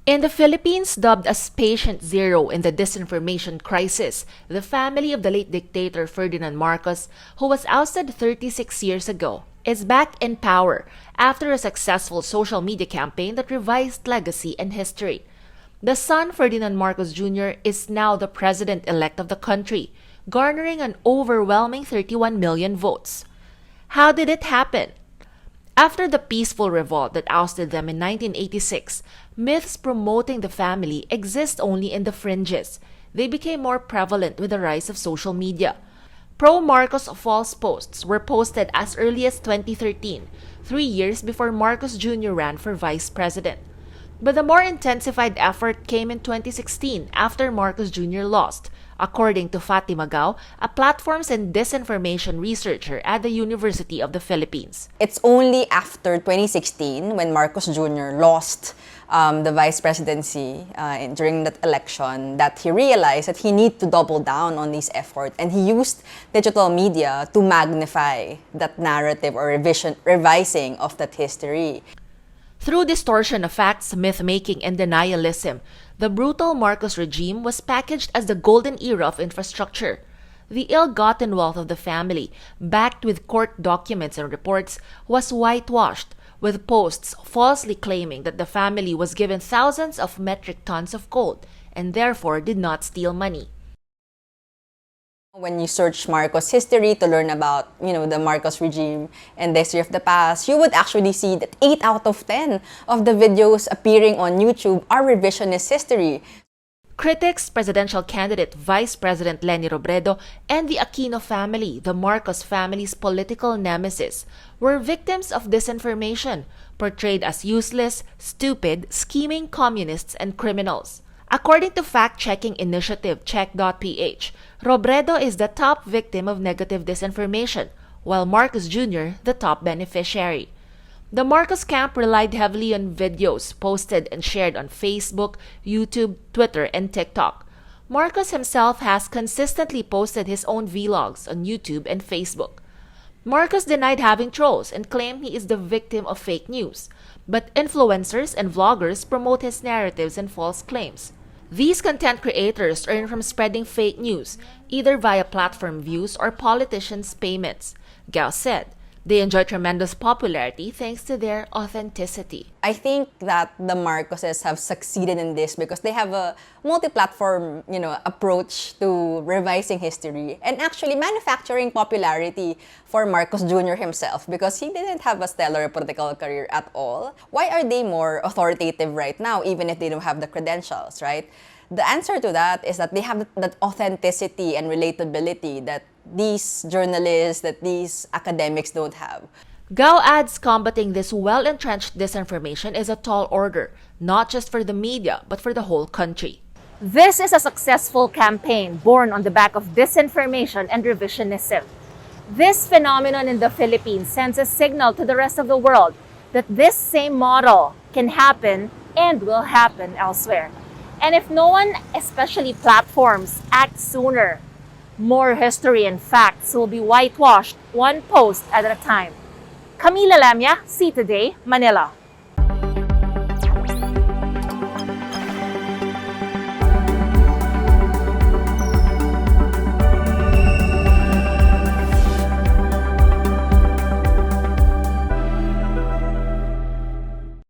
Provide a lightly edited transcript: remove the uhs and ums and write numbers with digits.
In the Philippines, dubbed as Patient Zero in the disinformation crisis, the family of the late dictator Ferdinand Marcos, who was ousted 36 years ago, is back in power after a successful social media campaign that revised legacy and history. The son, Ferdinand Marcos Jr., is now the president-elect of the country, garnering an overwhelming 31 million votes. How did it happen? After the peaceful revolt that ousted them in 1986, myths promoting the family exist only in the fringes. They became more prevalent with the rise of social media. Pro-Marcos false posts were posted as early as 2013, 3 years before Marcos Jr. ran for vice president. But the more intensified effort came in 2016 after Marcos Jr. lost, according to Fatima Gao, a platforms and disinformation researcher at the University of the Philippines. It's only after 2016 when Marcos Jr. lost the vice presidency during that election that he realized that he needed to double down on this effort, and he used digital media to magnify that narrative or revising of that history. Through distortion of facts, myth-making, and denialism, the brutal Marcos regime was packaged as the golden era of infrastructure. The ill-gotten wealth of the family, backed with court documents and reports, was whitewashed, with posts falsely claiming that the family was given thousands of metric tons of gold and therefore did not steal money. When you search Marcos history to learn about, the Marcos regime and the history of the past, you would actually see that 8 out of 10 of the videos appearing on YouTube are revisionist history. Critics, presidential candidate Vice President Leni Robredo, and the Aquino family, the Marcos family's political nemesis, were victims of disinformation, portrayed as useless, stupid, scheming communists and criminals. According to fact-checking initiative Check.ph, Robredo is the top victim of negative disinformation, while Marcos Jr. the top beneficiary. The Marcos camp relied heavily on videos posted and shared on Facebook, YouTube, Twitter, and TikTok. Marcos himself has consistently posted his own vlogs on YouTube and Facebook. Marcos denied having trolls and claimed he is the victim of fake news, but influencers and vloggers promote his narratives and false claims. These content creators earn from spreading fake news, either via platform views or politicians' payments. Gao said, they enjoy tremendous popularity thanks to their authenticity. I think that the Marcoses have succeeded in this because they have a multi-platform, approach to revising history and actually manufacturing popularity for Marcos Jr. himself because he didn't have a stellar political career at all. Why are they more authoritative right now even if they don't have the credentials, right? The answer to that is that they have that authenticity and relatability that these journalists, that these academics don't have. Gao adds combating this well-entrenched disinformation is a tall order, not just for the media, but for the whole country. This is a successful campaign born on the back of disinformation and revisionism. This phenomenon in the Philippines sends a signal to the rest of the world that this same model can happen and will happen elsewhere. And if no one, especially platforms, act sooner, more history and facts will be whitewashed one post at a time. Camila Lamia, C Today, Manila.